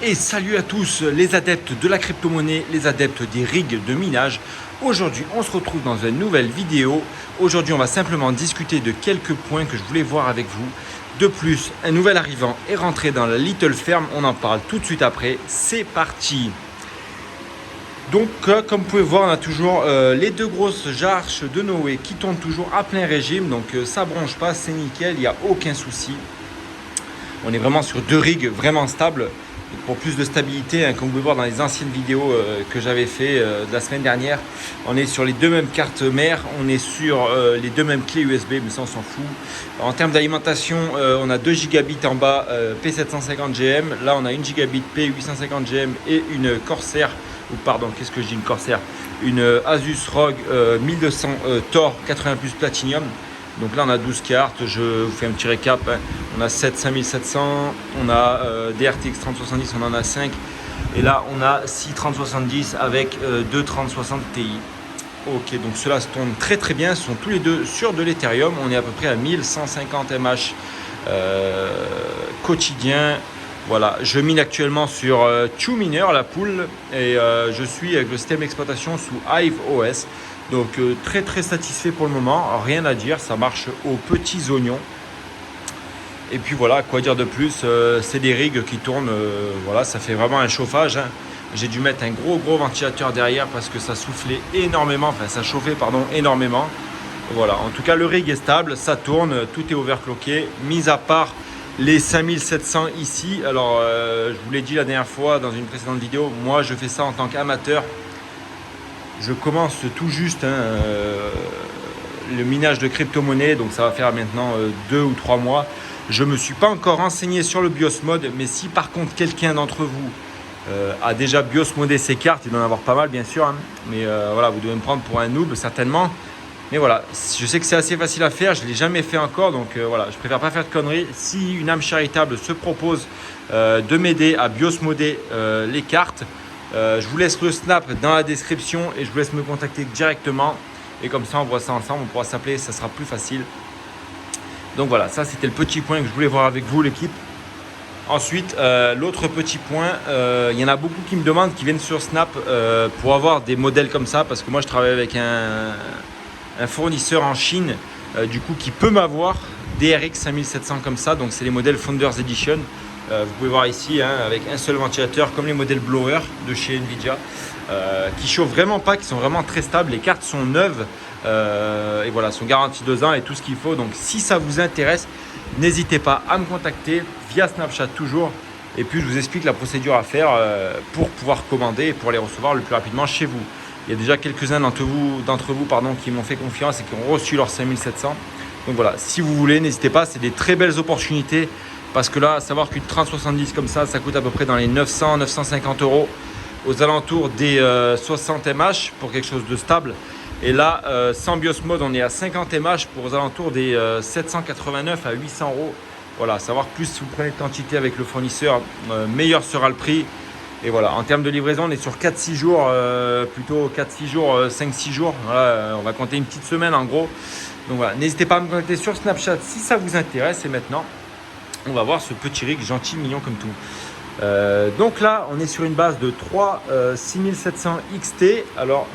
Et salut à tous les adeptes de la crypto-monnaie, les adeptes des rigs de minage. Aujourd'hui, on se retrouve dans une nouvelle vidéo. Aujourd'hui, on va simplement discuter de quelques points que je voulais voir avec vous. De plus, un nouvel arrivant est rentré dans la Little Ferm. On en parle tout de suite après. C'est parti! Donc, comme vous pouvez voir, on a toujours les deux grosses arches de Noé qui tournent toujours à plein régime. Donc, ça ne bronche pas, c'est nickel, il n'y a aucun souci. On est vraiment sur deux rigs vraiment stables. Pour plus de stabilité, comme vous pouvez voir dans les anciennes vidéos que j'avais fait de la semaine dernière, on est sur les deux mêmes cartes mères, on est sur les deux mêmes clés USB, mais ça on s'en fout. En termes d'alimentation, on a 2 gigabits en bas P750GM, là on a 1 gigabit P850GM et une Corsair, ou pardon, qu'est-ce que je dis, une Corsair, une Asus ROG 1200 Tor 80 Plus Platinum. Donc là on a 12 cartes, je vous fais un petit récap, hein. On a 7 5700, on a des RTX 3070, on en a 5. Et là on a 6 3070 avec 2 3060 Ti. Ok, donc ceux-là se tournent très très bien, ce sont tous les deux sur de l'Ethereum. On est à peu près à 1150 MH quotidien. Voilà, je mine actuellement sur TwoMiner, la pool, et je suis avec le système d'exploitation sous Hive OS. Donc très très satisfait pour le moment, rien à dire, ça marche aux petits oignons. Et puis voilà, quoi dire de plus, c'est des rigs qui tournent, voilà, ça fait vraiment un chauffage, hein. J'ai dû mettre un gros ventilateur derrière parce que ça soufflait énormément, enfin ça chauffait pardon énormément. Voilà, en tout cas le rig est stable, ça tourne, tout est overclocké, mis à part les 5700 ici. Alors je vous l'ai dit la dernière fois dans une précédente vidéo, moi je fais ça en tant qu'amateur. Je commence tout juste le minage de crypto-monnaie, donc ça va faire maintenant 2 ou 3 mois. Je ne me suis pas encore renseigné sur le BIOS mode, mais si par contre quelqu'un d'entre vous a déjà BIOS modé ses cartes, il doit en avoir pas mal bien sûr, hein, mais voilà, vous devez me prendre pour un noob certainement. Mais voilà, je sais que c'est assez facile à faire, je ne l'ai jamais fait encore, donc voilà, je préfère pas faire de conneries. Si une âme charitable se propose de m'aider à BIOS modder les cartes, je vous laisse le snap dans la description et je vous laisse me contacter directement. Et comme ça, on voit ça ensemble, on pourra s'appeler, ça sera plus facile. Donc voilà, ça c'était le petit point que je voulais voir avec vous, l'équipe. Ensuite, l'autre petit point, il y en a beaucoup qui me demandent, qui viennent sur Snap pour avoir des modèles comme ça. Parce que moi, je travaille avec un fournisseur en Chine, du coup, qui peut m'avoir des RX 5700 comme ça. Donc c'est les modèles Founders Edition. Vous pouvez voir ici, hein, avec un seul ventilateur, comme les modèles Blower de chez Nvidia, qui chauffent vraiment pas, qui sont vraiment très stables. Les cartes sont neuves et voilà, sont garanties 2 ans et tout ce qu'il faut. Donc si ça vous intéresse, n'hésitez pas à me contacter via Snapchat toujours. Et puis je vous explique la procédure à faire pour pouvoir commander et pour les recevoir le plus rapidement chez vous. Il y a déjà quelques-uns d'entre vous qui m'ont fait confiance et qui ont reçu leurs 5700. Donc voilà, si vous voulez, n'hésitez pas, c'est des très belles opportunités. Parce que là, à savoir qu'une 3070 comme ça coûte à peu près dans les 900-950 euros, aux alentours des 60 mH pour quelque chose de stable. Et là, sans BIOS mode, on est à 50 mH pour aux alentours des 789 à 800 euros. Voilà, à savoir plus vous prenez de quantité avec le fournisseur, meilleur sera le prix. Et voilà, en termes de livraison, on est sur 4-6 jours, plutôt 4-6 jours, 5-6 jours. Voilà, on va compter une petite semaine en gros. Donc voilà, n'hésitez pas à me contacter sur Snapchat si ça vous intéresse. Et maintenant, on va voir ce petit rig gentil, mignon comme tout. Donc là, on est sur une base de 3 6700 XT. Alors,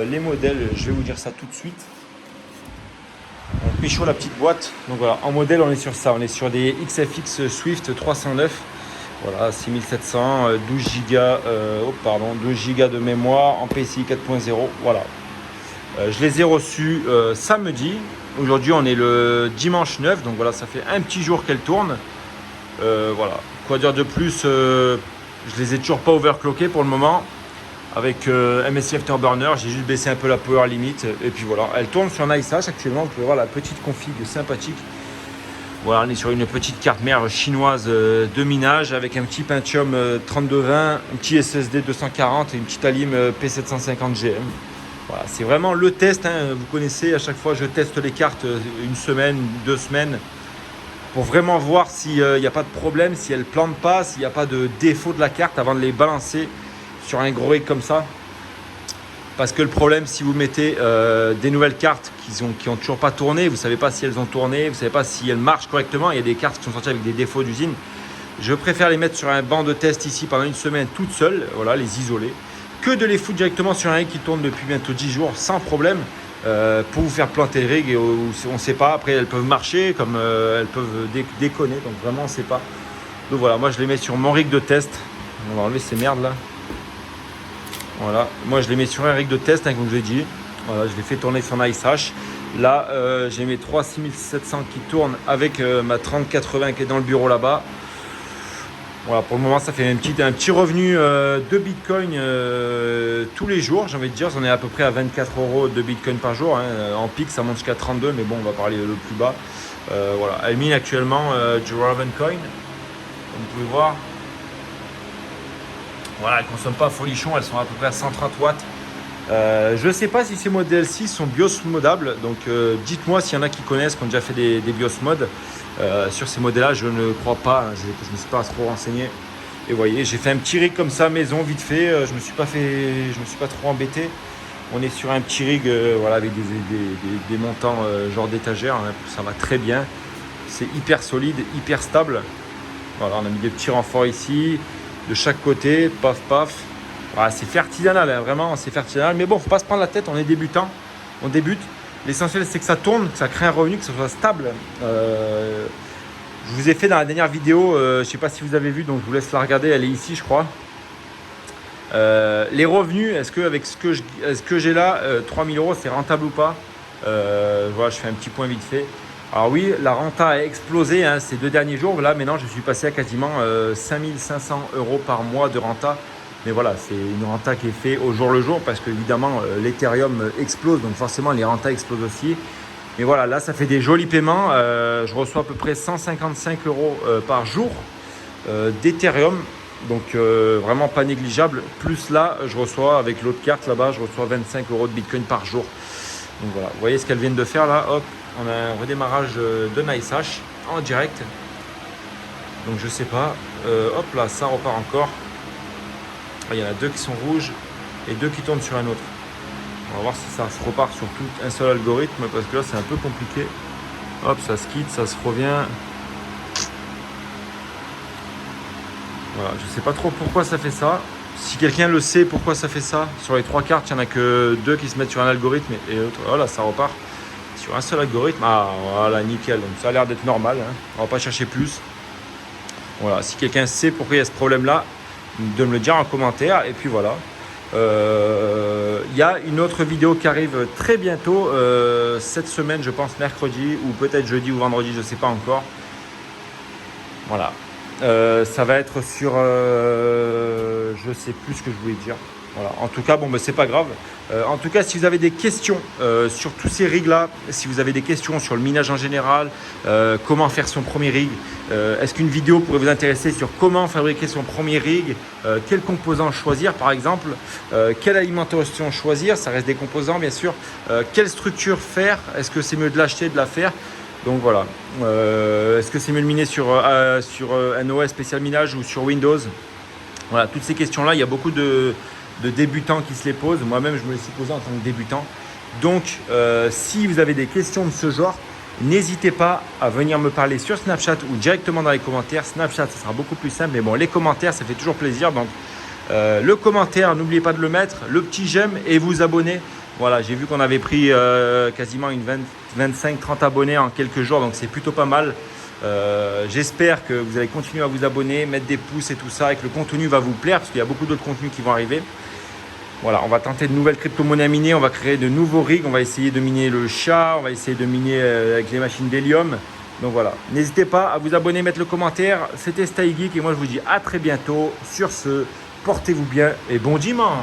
les modèles, je vais vous dire ça tout de suite. On pécho la petite boîte. Donc voilà, en modèle, on est sur ça. On est sur des XFX Swift 309. Voilà, 6700, 12 Go de mémoire en PCI 4.0. Voilà. Je les ai reçus samedi. Aujourd'hui, on est le dimanche 9. Donc voilà, ça fait un petit jour qu'elles tournent. Voilà, quoi dire de plus, je les ai toujours pas overclockés pour le moment avec MSI Afterburner. J'ai juste baissé un peu la power limit et puis voilà, elle tourne sur NiceHash actuellement. Vous pouvez voir la petite config sympathique. Voilà, on est sur une petite carte mère chinoise de minage avec un petit Pentium 3220, un petit SSD 240 et une petite Alim P750GM. Voilà, c'est vraiment le test, hein. Vous connaissez, à chaque fois je teste les cartes une semaine, 2 semaines pour vraiment voir s'il n'y a pas de problème, si elle ne plante pas, s'il n'y a pas de défaut de la carte avant de les balancer sur un gros rig comme ça. Parce que le problème, si vous mettez des nouvelles cartes qui ont toujours pas tourné, vous ne savez pas si elles ont tourné, vous ne savez pas si elles marchent correctement. Il y a des cartes qui sont sorties avec des défauts d'usine. Je préfère les mettre sur un banc de test ici pendant une semaine toute seule, voilà, les isoler, que de les foutre directement sur un rig qui tourne depuis bientôt 10 jours sans problème pour vous faire planter le rig et on ne sait pas. Après, elles peuvent marcher comme elles peuvent déconner, donc vraiment on ne sait pas. Donc voilà, moi je les mets sur mon rig de test. On va enlever ces merdes là. Voilà, moi je les mets sur un rig de test, hein, comme je l'ai dit. Voilà, je les fais tourner sur ma SH. Là, j'ai mes 3700 qui tournent avec ma 3080 qui est dans le bureau là-bas. Voilà, pour le moment, ça fait un petit revenu de Bitcoin tous les jours, j'ai envie de dire. J'en ai à peu près à 24 € de Bitcoin par jour. Hein. En pic, ça monte jusqu'à 32, mais bon, on va parler le plus bas. Voilà, elle mine actuellement du Ravencoin, comme vous pouvez voir. Voilà, elles ne consomment pas folichon, elles sont à peu près à 130 watts. Je ne sais pas si ces modèles 6 sont BIOS modables, donc dites-moi s'il y en a qui connaissent, qui ont déjà fait des BIOS modes. Sur ces modèles-là, je ne crois pas, hein, je ne me suis pas trop renseigné. Et vous voyez, j'ai fait un petit rig comme ça, maison, vite fait. Je me suis pas trop embêté. On est sur un petit rig voilà, avec des montants genre d'étagère, hein, ça va très bien. C'est hyper solide, hyper stable. Voilà, on a mis des petits renforts ici, de chaque côté, paf paf. Voilà, c'est fait artisanal, hein, vraiment, c'est fait artisanal. Mais bon, faut pas se prendre la tête, on est débutant, on débute. L'essentiel, c'est que ça tourne, que ça crée un revenu, que ça soit stable. Je vous ai fait dans la dernière vidéo, je ne sais pas si vous avez vu, donc je vous laisse la regarder, elle est ici, je crois. Les revenus, est-ce que avec ce que j'ai là, 3000 €, c'est rentable ou pas? Voilà, je fais un petit point vite fait. Alors oui, la renta a explosé hein, ces 2 derniers jours. Là, maintenant, je suis passé à quasiment 5500 € par mois de renta. Mais voilà, c'est une renta qui est faite au jour le jour parce qu'évidemment, l'Ethereum explose. Donc forcément, les rentas explosent aussi. Mais voilà, là, ça fait des jolis paiements. Je reçois à peu près 155 € par jour d'Ethereum. Donc vraiment pas négligeable. Plus là, je reçois avec l'autre carte là-bas, je reçois 25 € de Bitcoin par jour. Donc voilà, vous voyez ce qu'elles viennent de faire là. Hop, on a un redémarrage de NiceHash en direct. Donc je sais pas. Hop là, ça repart encore. Il y en a 2 qui sont rouges et 2 qui tournent sur un autre. On va voir si ça se repart sur tout un seul algorithme parce que là c'est un peu compliqué. Hop, ça se quitte, ça se revient. Voilà, je sais pas trop pourquoi ça fait ça. Si quelqu'un le sait pourquoi ça fait ça, sur les 3 cartes, il n'y en a que 2 qui se mettent sur un algorithme et l'autre, voilà, ça repart sur un seul algorithme. Ah voilà, nickel. Donc ça a l'air d'être normal. Hein. On va pas chercher plus. Voilà, si quelqu'un sait pourquoi il y a ce problème-là, de me le dire en commentaire. Et puis voilà. Il y a une autre vidéo qui arrive très bientôt, cette semaine, je pense mercredi ou peut-être jeudi ou vendredi, je ne sais pas encore. Voilà. Ça va être sur, je sais plus ce que je voulais dire. Voilà. En tout cas, bon, c'est pas grave. En tout cas, si vous avez des questions sur tous ces rigs-là, si vous avez des questions sur le minage en général, comment faire son premier rig, est-ce qu'une vidéo pourrait vous intéresser sur comment fabriquer son premier rig, quels composants choisir par exemple, quelle alimentation choisir, ça reste des composants bien sûr, quelle structure faire, est-ce que c'est mieux de l'acheter, de la faire? Donc voilà, est-ce que c'est mieux de miner sur un OS spécial minage ou sur Windows? Voilà, toutes ces questions-là, il y a beaucoup de débutants qui se les posent. Moi-même, je me les suis posé en tant que débutant. Donc, si vous avez des questions de ce genre, n'hésitez pas à venir me parler sur Snapchat ou directement dans les commentaires. Snapchat, ça sera beaucoup plus simple. Mais bon, les commentaires, ça fait toujours plaisir. Donc, le commentaire, n'oubliez pas de le mettre. Le petit j'aime et vous abonner. Voilà, j'ai vu qu'on avait pris quasiment une 25-30 abonnés en quelques jours. Donc, c'est plutôt pas mal. J'espère que vous allez continuer à vous abonner, mettre des pouces et tout ça et que le contenu va vous plaire parce qu'il y a beaucoup d'autres contenus qui vont arriver. Voilà, on va tenter de nouvelles crypto-monnaies à miner, on va créer de nouveaux rigs, on va essayer de miner le chat, on va essayer de miner avec les machines d'hélium. Donc voilà, n'hésitez pas à vous abonner, mettre le commentaire. C'était Stay Geek et moi je vous dis à très bientôt. Sur ce, portez-vous bien et bon dimanche.